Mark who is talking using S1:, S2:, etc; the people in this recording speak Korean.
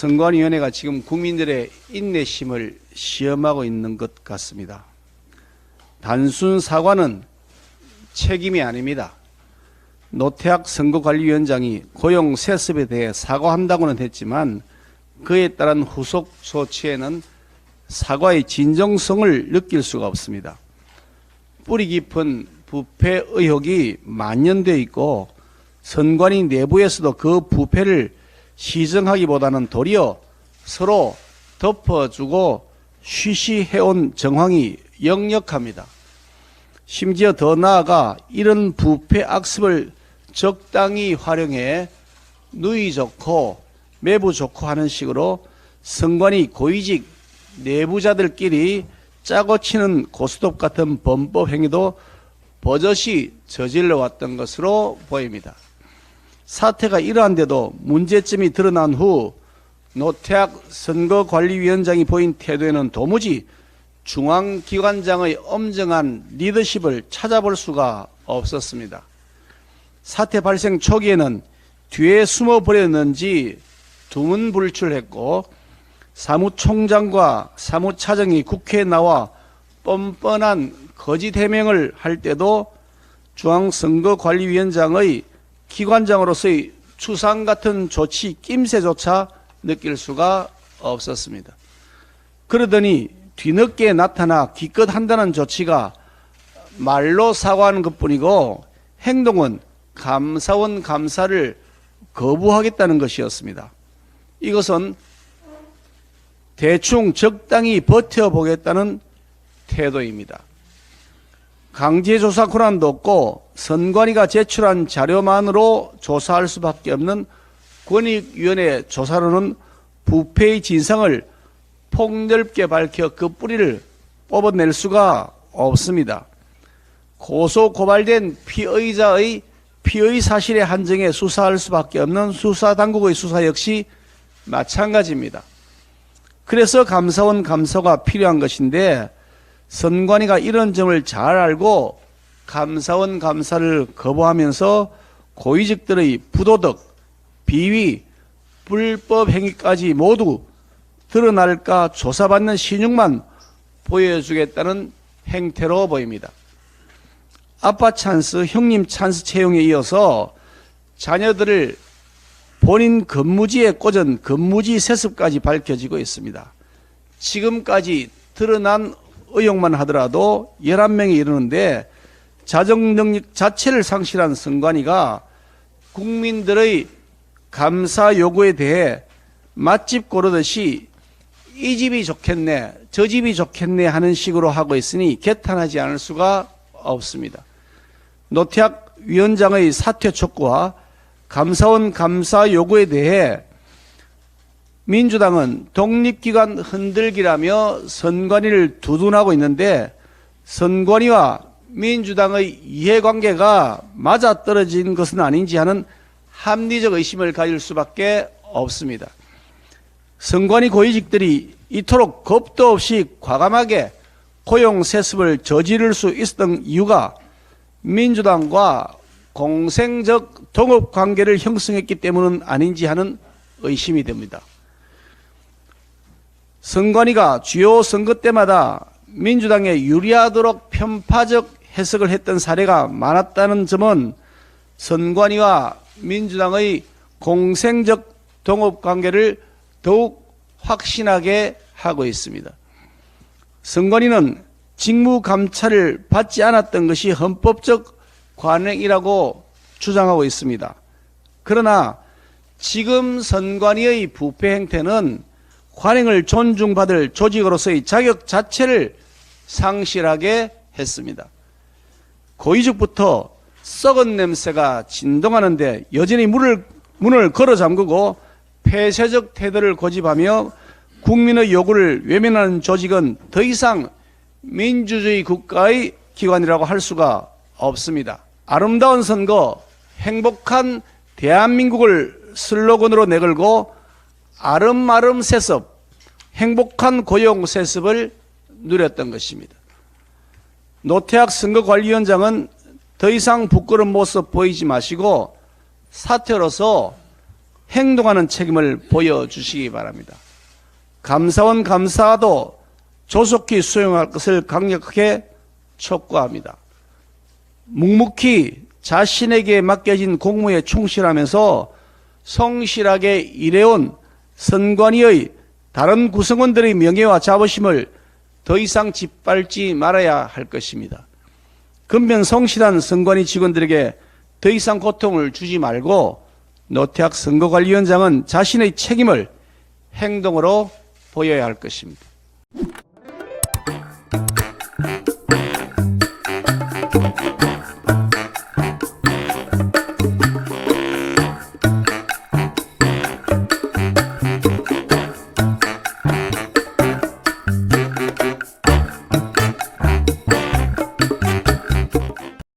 S1: 선관위원회가 지금 국민들의 인내심을 시험하고 있는 것 같습니다. 단순 사과는 책임이 아닙니다. 노태학 선거관리위원장이 고용 세습에 대해 사과한다고는 했지만 그에 따른 후속 조치에는 사과의 진정성을 느낄 수가 없습니다. 뿌리 깊은 부패 의혹이 만연되어 있고 선관위 내부에서도 그 부패를 시정하기보다는 도리어 서로 덮어주고 쉬쉬해온 정황이 역력합니다. 심지어 더 나아가 이런 부패 악습을 적당히 활용해 누이 좋고 매부 좋고 하는 식으로 선관위 고위직 내부자들끼리 짜고 치는 고스톱 같은 범법 행위도 버젓이 저질러 왔던 것으로 보입니다. 사태가 이러한데도 문제점이 드러난 후 노태학 선거관리위원장이 보인 태도에는 도무지 중앙기관장의 엄정한 리더십을 찾아볼 수가 없었습니다. 사태 발생 초기에는 뒤에 숨어버렸는지 두문불출했고 사무총장과 사무차장이 국회에 나와 뻔뻔한 거짓 해명을 할 때도 중앙선거관리위원장의 기관장으로서의 추상 같은 조치 낌새조차 느낄 수가 없었습니다. 그러더니 뒤늦게 나타나 기껏 한다는 조치가 말로 사과하는 것뿐이고 행동은 감사원 감사를 거부하겠다는 것이었습니다. 이것은 대충 적당히 버텨보겠다는 태도입니다. 강제조사 권한도 없고 선관위가 제출한 자료만으로 조사할 수밖에 없는 권익위원회 조사로는 부패의 진상을 폭넓게 밝혀 그 뿌리를 뽑아낼 수가 없습니다. 고소 고발된 피의자의 피의 사실의 한정에 수사할 수밖에 없는 수사당국의 수사 역시 마찬가지입니다. 그래서 감사원 감사가 필요한 것인데 선관위가 이런 점을 잘 알고 감사원 감사를 거부하면서 고위직들의 부도덕, 비위, 불법 행위까지 모두 드러날까 조사받는 신용만 보여주겠다는 행태로 보입니다. 아빠 찬스, 형님 찬스 채용에 이어서 자녀들을 본인 근무지에 꽂은 근무지 세습까지 밝혀지고 있습니다. 지금까지 드러난 의혹만 하더라도 11명이 이르는데 자정 능력 자체를 상실한 선관위가 국민들의 감사 요구에 대해 맛집 고르듯이 이 집이 좋겠네, 저 집이 좋겠네 하는 식으로 하고 있으니 개탄하지 않을 수가 없습니다. 노태학 위원장의 사퇴 촉구와 감사원 감사 요구에 대해 민주당은 독립기관 흔들기라며 선관위를 두둔하고 있는데 선관위와 민주당의 이해관계가 맞아떨어진 것은 아닌지 하는 합리적 의심을 가질 수밖에 없습니다. 선관위 고위직들이 이토록 겁도 없이 과감하게 고용 세습을 저지를 수 있었던 이유가 민주당과 공생적 동업관계를 형성했기 때문은 아닌지 하는 의심이 됩니다. 선관위가 주요 선거 때마다 민주당에 유리하도록 편파적 해석을 했던 사례가 많았다는 점은 선관위와 민주당의 공생적 동업관계를 더욱 확신하게 하고 있습니다. 선관위는 직무감찰을 받지 않았던 것이 헌법적 관행이라고 주장하고 있습니다. 그러나 지금 선관위의 부패 행태는 관행을 존중받을 조직으로서의 자격 자체를 상실하게 했습니다. 고위직부터 썩은 냄새가 진동하는데 여전히 문을 걸어 잠그고 폐쇄적 태도를 고집하며 국민의 요구를 외면하는 조직은 더 이상 민주주의 국가의 기관이라고 할 수가 없습니다. 아름다운 선거, 행복한 대한민국을 슬로건으로 내걸고 아름아름 세습, 행복한 고용 세습을 누렸던 것입니다. 노태학 선거관리위원장은 더 이상 부끄러운 모습 보이지 마시고 사퇴로서 행동하는 책임을 보여주시기 바랍니다. 감사원 감사도 조속히 수용할 것을 강력하게 촉구합니다. 묵묵히 자신에게 맡겨진 공무에 충실하면서 성실하게 일해온 선관위의 다른 구성원들의 명예와 자부심을 더 이상 짓밟지 말아야 할 것입니다. 근면 성실한 선관위 직원들에게 더 이상 고통을 주지 말고 노태학 선거관리위원장은 자신의 책임을 행동으로 보여야 할 것입니다.